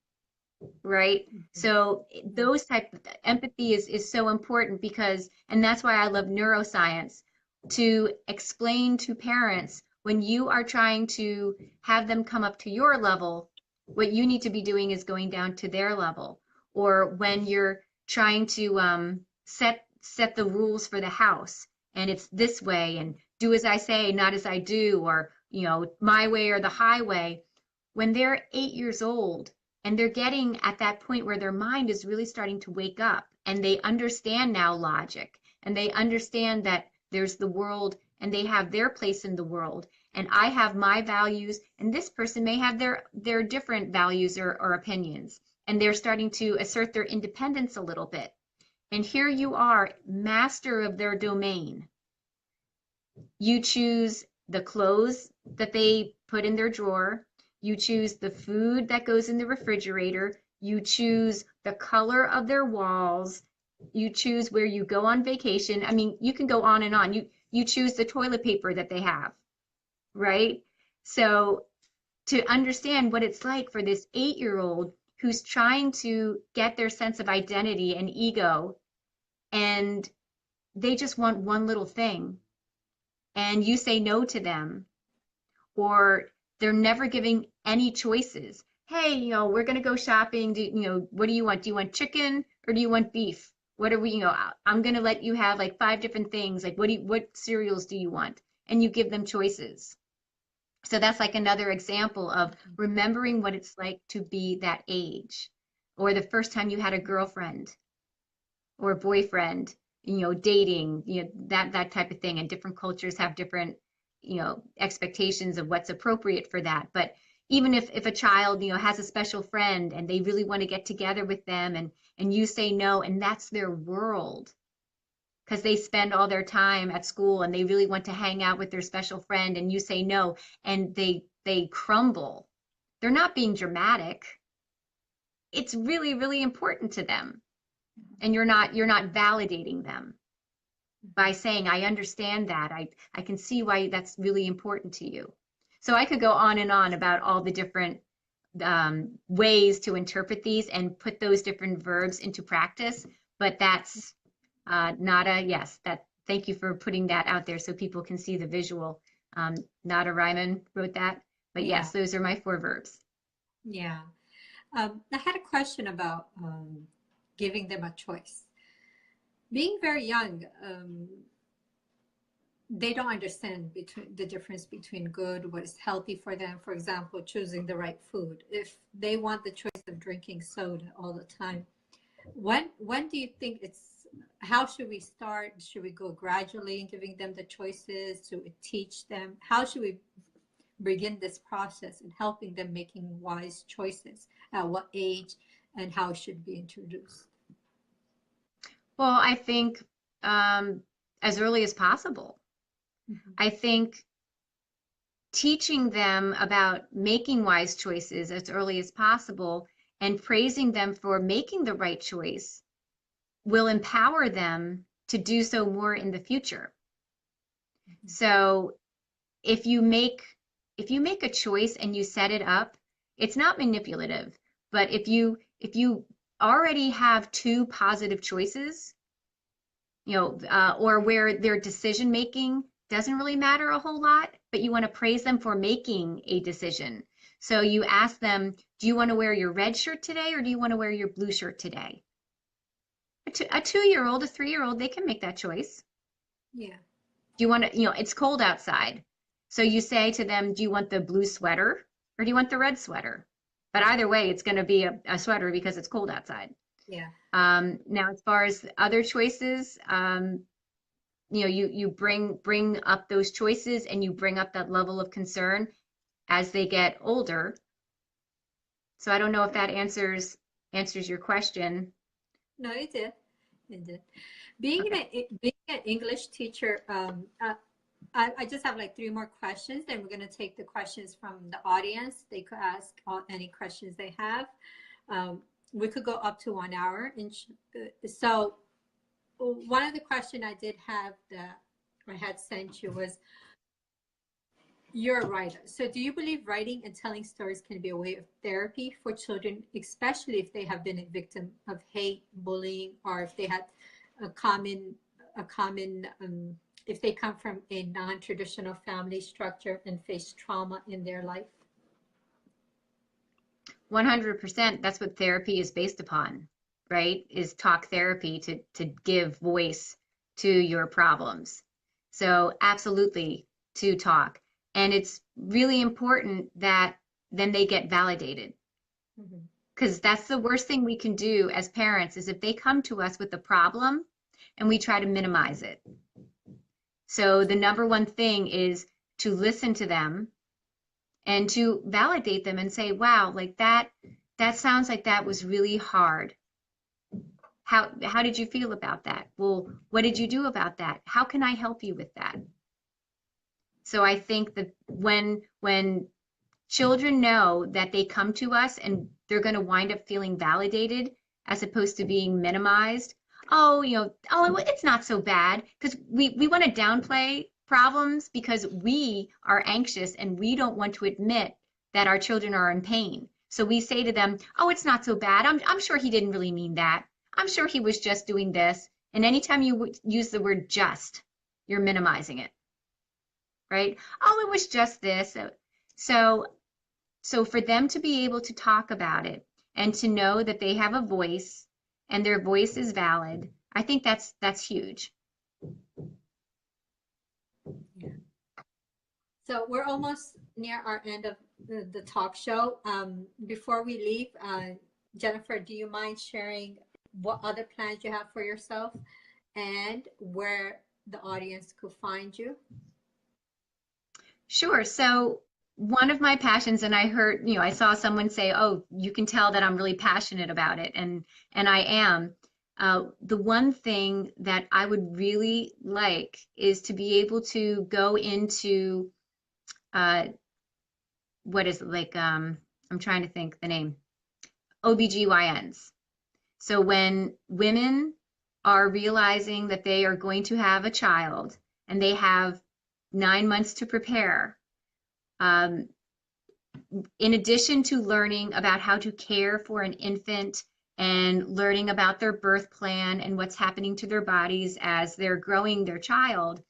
right? So those type of empathy is so important because, and that's why I love neuroscience, to explain to parents when you are trying to have them come up to your level, what you need to be doing is going down to their level. Or when you're trying to set the rules for the house and it's this way and do as I say, not as I do, or, my way or the highway. When they're 8 years old and they're getting at that point where their mind is really starting to wake up and they understand now logic and they understand that there's the world and they have their place in the world and I have my values and this person may have their different values or opinions and they're starting to assert their independence a little bit. And here you are, master of their domain. You choose the clothes that they put in their drawer. You choose the food that goes in the refrigerator. You choose the color of their walls. You choose where you go on vacation. I mean, you can go on and on. You choose the toilet paper that they have, right? So to understand what it's like for this 8-year-old who's trying to get their sense of identity and ego, and they just want one little thing, and you say no to them, or they're never giving any choices. Hey, we're going to go shopping. What do you want? Do you want chicken or do you want beef? What are we, I'm going to let you have like 5 different things. Like, what cereals do you want? And you give them choices. So that's like another example of remembering what it's like to be that age, or the first time you had a girlfriend or a boyfriend, dating, that type of thing. And different cultures have different, expectations of what's appropriate for that. But even if a child, has a special friend and they really want to get together with them and you say no, and that's their world because they spend all their time at school and they really want to hang out with their special friend and you say no, and they crumble. They're not being dramatic. It's really, really important to them. And you're not validating them by saying, I understand that. I can see why that's really important to you. So I could go on and on about all the different ways to interpret these and put those different verbs into practice. But that's Nada, yes, thank you for putting that out there so people can see the visual. Nada Ryman wrote that. But Yeah. yes, those are my 4 verbs. Yeah. I had a question about giving them a choice. Being very young, they don't understand the difference between good, what is healthy for them. For example, choosing the right food. If they want the choice of drinking soda all the time, when do you think how should we start? Should we go gradually in giving them the choices? Should we teach them? How should we begin this process and helping them making wise choices? At what age and how it should be introduced? Well, I think as early as possible. Mm-hmm. I think teaching them about making wise choices as early as possible and praising them for making the right choice will empower them to do so more in the future. Mm-hmm. So if you make a choice and you set it up, it's not manipulative. But if you already have 2 positive choices, or where their decision making doesn't really matter a whole lot, but you want to praise them for making a decision. So you ask them, do you want to wear your red shirt today or do you want to wear your blue shirt today? A 2-year-old, a 3-year-old, they can make that choice. Yeah. Do you want to, it's cold outside. So you say to them, do you want the blue sweater or do you want the red sweater? But either way, it's going to be a sweater because it's cold outside. Yeah. Now, as far as other choices, you bring up those choices and you bring up that level of concern as they get older. So I don't know if that answers your question. No, it did. It did. Being an English teacher, I just have like 3 more questions, then we're going to take the questions from the audience. They could ask any questions they have. We could go up to 1 hour. So one of the questions I did have that I had sent you was, you're a writer. So do you believe writing and telling stories can be a way of therapy for children, especially if they have been a victim of hate, bullying, or if they had if they come from a non-traditional family structure and face trauma in their life? 100%. That's what therapy is based upon, right? Is talk therapy to give voice to your problems. So absolutely to talk. And it's really important that then they get validated. Because that's the worst thing we can do as parents is if they come to us with a problem and we try to minimize it. So the number one thing is to listen to them and to validate them and say, wow, like that sounds like that was really hard. How did you feel about that? Well, what did you do about that? How can I help you with that? So I think that when children know that they come to us and they're going to wind up feeling validated as opposed to being minimized, oh, it's not so bad, because we want to downplay problems because we are anxious and we don't want to admit that our children are in pain. So we say to them, oh, it's not so bad. I'm sure he didn't really mean that. I'm sure he was just doing this. And anytime you use the word just, you're minimizing it, right? Oh, it was just this. So for them to be able to talk about it and to know that they have a voice and their voice is valid, I think that's huge. Yeah. So we're almost near our end of the talk show. Before we leave, Jennifer, do you mind sharing what other plans you have for yourself and where the audience could find you? Sure. So one of my passions, and I saw someone say, oh, you can tell that I'm really passionate about it, and I am. The one thing that I would really like is to be able to go into what is it, like, I'm trying to think the name, OBGYNs. So when women are realizing that they are going to have a child and they have 9 months to prepare, in addition to learning about how to care for an infant and learning about their birth plan and what's happening to their bodies as they're growing their child,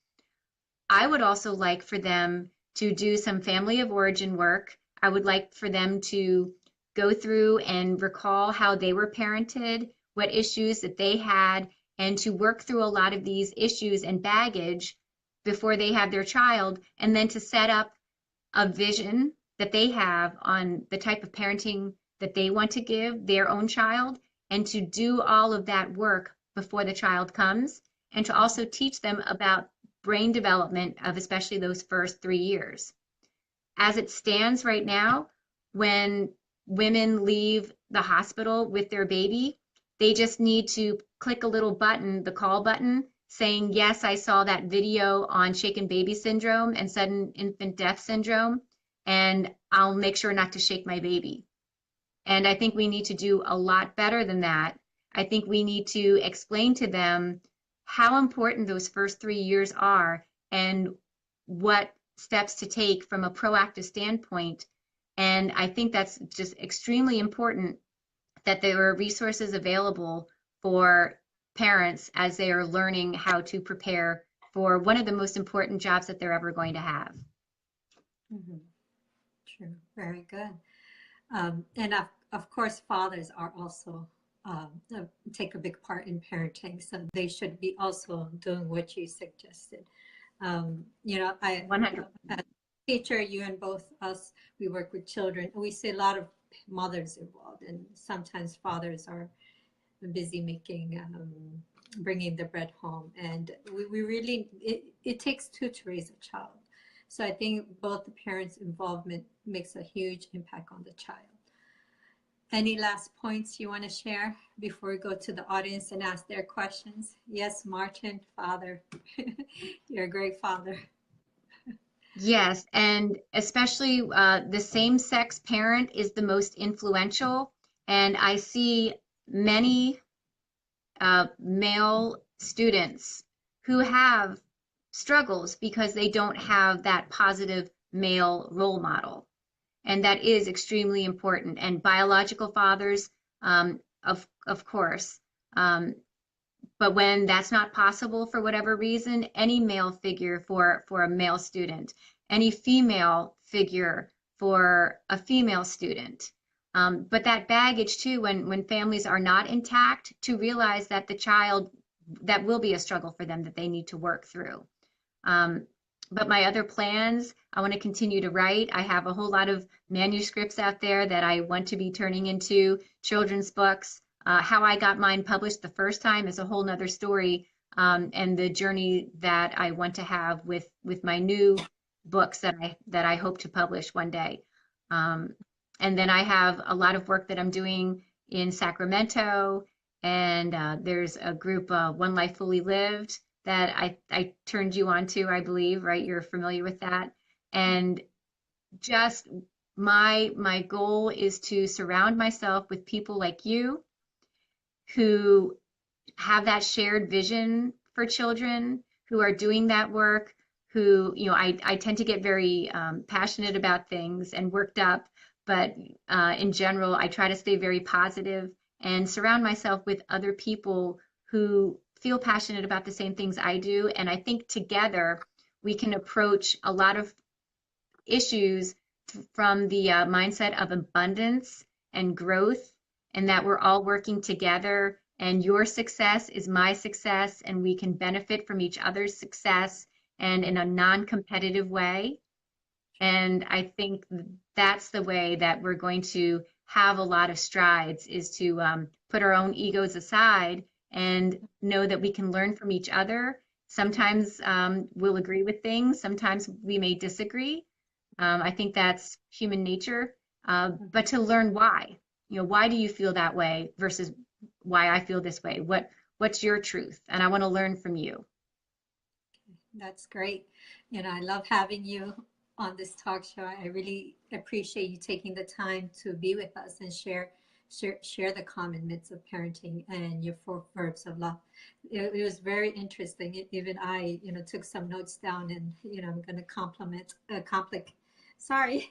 I would also like for them to do some family of origin work. I would like for them to go through and recall how they were parented, what issues that they had, and to work through a lot of these issues and baggage before they have their child, and then to set up a vision that they have on the type of parenting that they want to give their own child, and to do all of that work before the child comes, and to also teach them about brain development of especially those first 3 years. As it stands right now, when women leave the hospital with their baby, they just need to click a little button, the call button, saying, yes, I saw that video on shaken baby syndrome and sudden infant death syndrome, and I'll make sure not to shake my baby. And I think we need to do a lot better than that. I think we need to explain to them how important those first 3 years are and what steps to take from a proactive standpoint. And I think that's just extremely important that there are resources available for parents as they are learning how to prepare for one of the most important jobs that they're ever going to have. Mm-hmm. True. Very good. And of course, fathers are also take a big part in parenting, so they should be also doing what you suggested. I 100%. as a teacher, you and both us, we work with children, and we see a lot of mothers involved, and sometimes fathers are busy bringing the bread home, and we really it takes two to raise a child. So I think both the parents' involvement makes a huge impact on the child. Any last points you want to share before we go to the audience and ask their questions? Yes, Martin, father. You're a great father. Yes, and especially the same-sex parent is the most influential. And I see many male students who have struggles because they don't have that positive male role model. And that is extremely important. And biological fathers, of course. But when that's not possible for whatever reason, any male figure for a male student, any female figure for a female student. But that baggage too, when families are not intact, to realize that the child, that will be a struggle for them that they need to work through. But my other plans, I want to continue to write. I have a whole lot of manuscripts out there that I want to be turning into children's books. How I got mine published the first time is a whole nother story, and the journey that I want to have with my new books that I hope to publish one day. And then I have a lot of work that I'm doing in Sacramento, and there's a group, One Life Fully Lived, that I turned you on to, I believe, right? You're familiar with that. And just my goal is to surround myself with people like you who have that shared vision for children, who are doing that work, who, I tend to get very passionate about things and worked up, but in general, I try to stay very positive and surround myself with other people who feel passionate about the same things I do. And I think together we can approach a lot of issues from the mindset of abundance and growth, and that we're all working together, and your success is my success, and we can benefit from each other's success, and in a non-competitive way. And I think that's the way that we're going to have a lot of strides, is to put our own egos aside and know that we can learn from each other. Sometimes we'll agree with things, sometimes we may disagree. I think that's human nature, but to learn why. Why do you feel that way versus why I feel this way? What's your truth? And I want to learn from you. That's great. I love having you on this talk show. I really appreciate you taking the time to be with us and share the common myths of parenting and your 4 verbs of love. It was very interesting. Even I, took some notes down, and I'm going to sorry,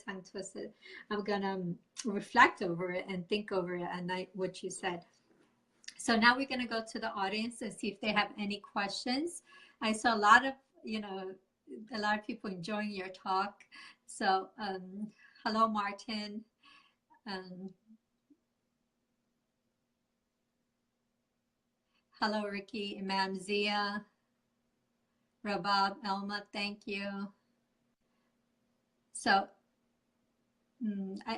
tongue twisted. I'm going to reflect over it and think over it at night, what you said. So now we're going to go to the audience and see if they have any questions. I saw a lot of people enjoying your talk. So hello, Martin. Hello, Ricky, Imam Zia, Rabab, Elma, thank you. So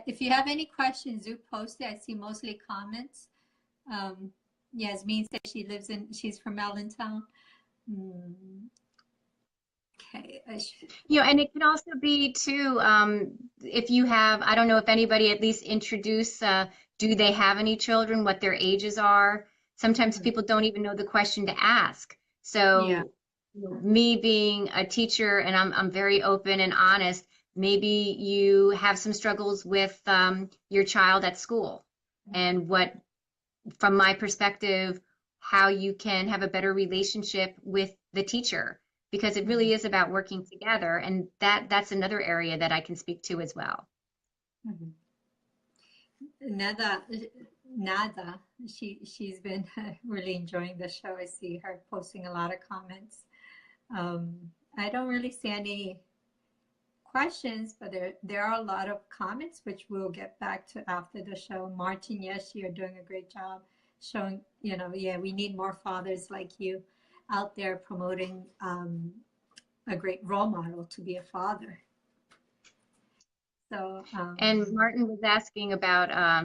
if you have any questions, do post it. I see mostly comments. Yasmin says she's from Allentown. Okay. And it can also be too, if you have, I don't know if anybody at least introduce, do they have any children, what their ages are? Sometimes people don't even know the question to ask. So yeah. Me being a teacher, and I'm very open and honest, maybe you have some struggles with your child at school, and from my perspective, how you can have a better relationship with the teacher, because it really is about working together, and that's another area that I can speak to as well. Nada, she's been really enjoying the show. I see her posting a lot of comments. I don't really see any questions, but there are a lot of comments, which we'll get back to after the show. Martin, yes, you're doing a great job showing, we need more fathers like you out there promoting a great role model to be a father. So and Martin was asking about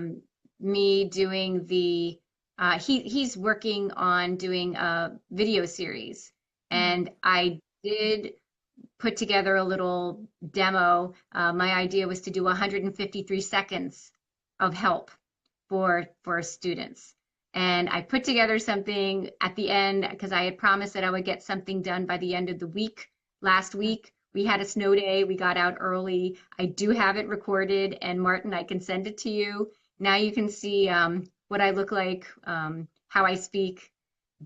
me doing the he's working on doing a video series, and I did put together a little demo. My idea was to do 153 seconds of help for students. And I put together something at the end, because I had promised that I would get something done by the end of the week. Last week, we had a snow day. We got out early. I do have it recorded, and Martin, I can send it to you. Now you can see what I look like, how I speak,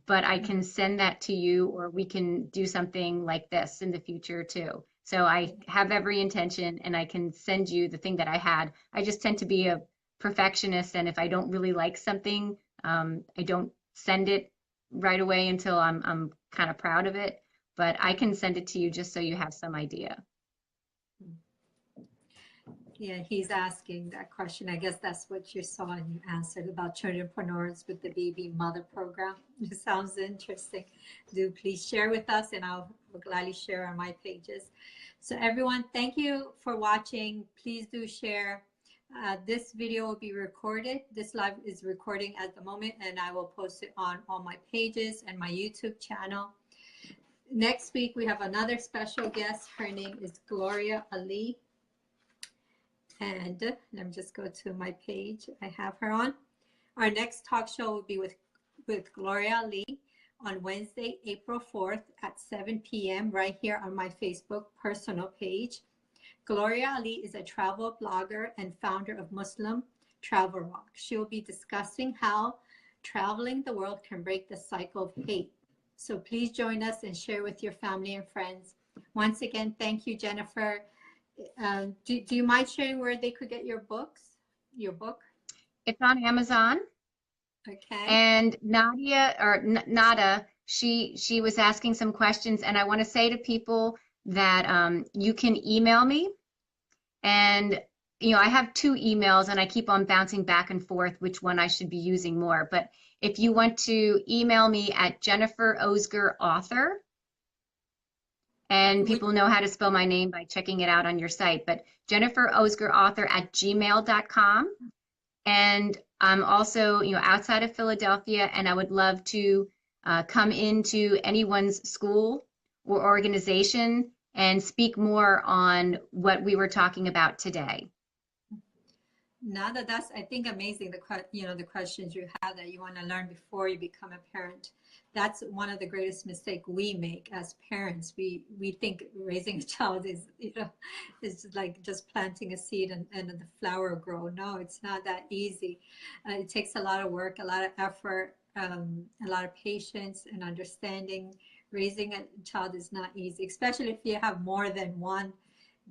but I can send that to you, or we can do something like this in the future too. So I have every intention, and I can send you the thing that I had. I just tend to be a perfectionist, and if I don't really like something, I don't send it right away until I'm kind of proud of it. But I can send it to you just so you have some idea. Yeah, he's asking that question. I guess that's what you saw and you answered about childrenpreneurs with the baby mother program. It sounds interesting. Do please share with us, and I'll gladly share on my pages. So everyone, thank you for watching. Please do share. This video will be recorded. This live is recording at the moment, and I will post it on all my pages and my YouTube channel. Next week, we have another special guest. Her name is Gloria Ali. And let me just go to my page. I have her on. Our next talk show will be with Gloria Lee on Wednesday, April 4th at 7 p.m. right here on my Facebook personal page. Gloria Ali is a travel blogger and founder of Muslim Travel Rock. She will be discussing how traveling the world can break the cycle of hate. So please join us and share with your family and friends. Once again, thank you, Jennifer. Do you mind sharing where they could get your book? It's on Amazon. Okay. And Nada, she was asking some questions, and I want to say to people that you can email me, and I have 2 emails, and I keep on bouncing back and forth which one I should be using more. But if you want to email me at jenniferozgurauthor, and people know how to spell my name by checking it out on your site, but jenniferozgurauthor@gmail.com. And I'm also, outside of Philadelphia, and I would love to come into anyone's school or organization and speak more on what we were talking about today. Nada, that's, I think, amazing. The questions you have that you want to learn before you become a parent. That's one of the greatest mistakes we make as parents. We think raising a child is, is like just planting a seed and the flower grow. No, it's not that easy. It takes a lot of work, a lot of effort, a lot of patience and understanding. Raising a child is not easy, especially if you have more than one.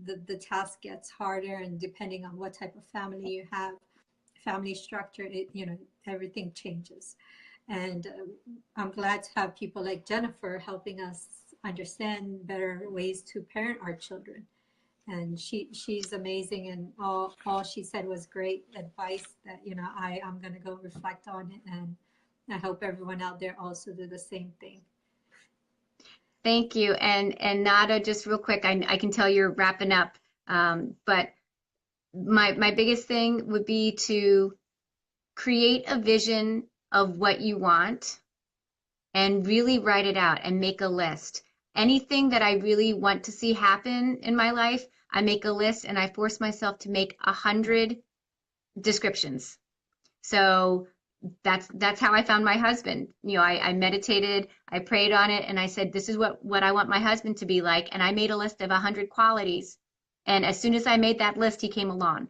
The task gets harder, and depending on what type of family you have, family structure, everything changes. And I'm glad to have people like Jennifer helping us understand better ways to parent our children. And she's amazing, and all she said was great advice that I'm going to go reflect on it, and I hope everyone out there also do the same thing. Thank you. And Nada, just real quick, I can tell you're wrapping up, but my biggest thing would be to create a vision of what you want and really write it out and make a list. Anything that I really want to see happen in my life, I make a list and I force myself to make 100 descriptions. So that's how I found my husband. I meditated, I prayed on it, and I said, this is what I want my husband to be like. And I made a list of 100 qualities. And as soon as I made that list, he came along.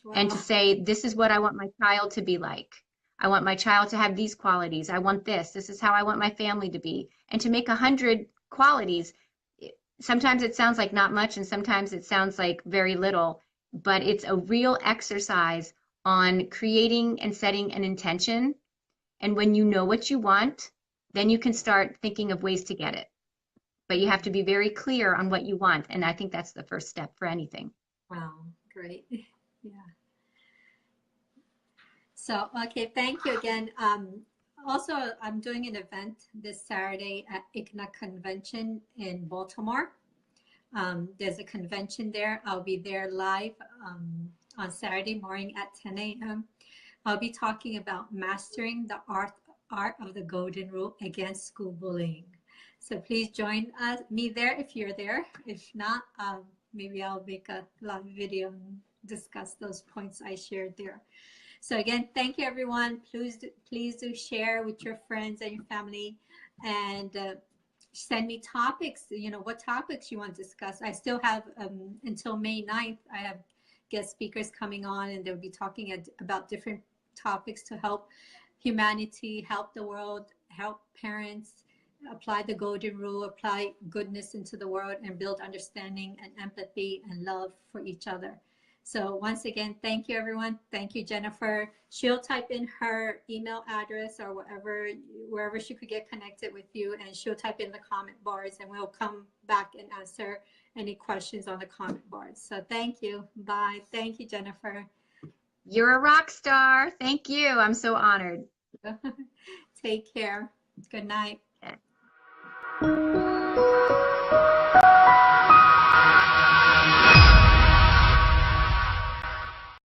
Wow. And to say, this is what I want my child to be like. I want my child to have these qualities. I want this. This is how I want my family to be. And to make 100 qualities, sometimes it sounds like not much, and sometimes it sounds like very little, but it's a real exercise on creating and setting an intention. And when you know what you want, then you can start thinking of ways to get it. But you have to be very clear on what you want. And I think that's the first step for anything. Wow, great. Yeah. So, okay, thank you again. Also, I'm doing an event this Saturday at ICNA Convention in Baltimore. There's a convention there. I'll be there live on Saturday morning at 10 a.m. I'll be talking about mastering the art of the golden rule against school bullying. So please join me there if you're there. If not, maybe I'll make a live video and discuss those points I shared there. So again, thank you, everyone. Please do share with your friends and your family, and send me topics, what topics you want to discuss. I still have until May 9th, I have guest speakers coming on, and they'll be talking about different topics to help humanity, help the world, help parents, apply the golden rule, apply goodness into the world, and build understanding and empathy and love for each other. So once again, thank you, everyone. Thank you, Jennifer. She'll type in her email address or wherever she could get connected with you, and she'll type in the comment bars, and we'll come back and answer any questions on the comment board. So thank you. Bye. Thank you, Jennifer. You're a rock star. Thank you. I'm so honored. Take care. Good night. Okay.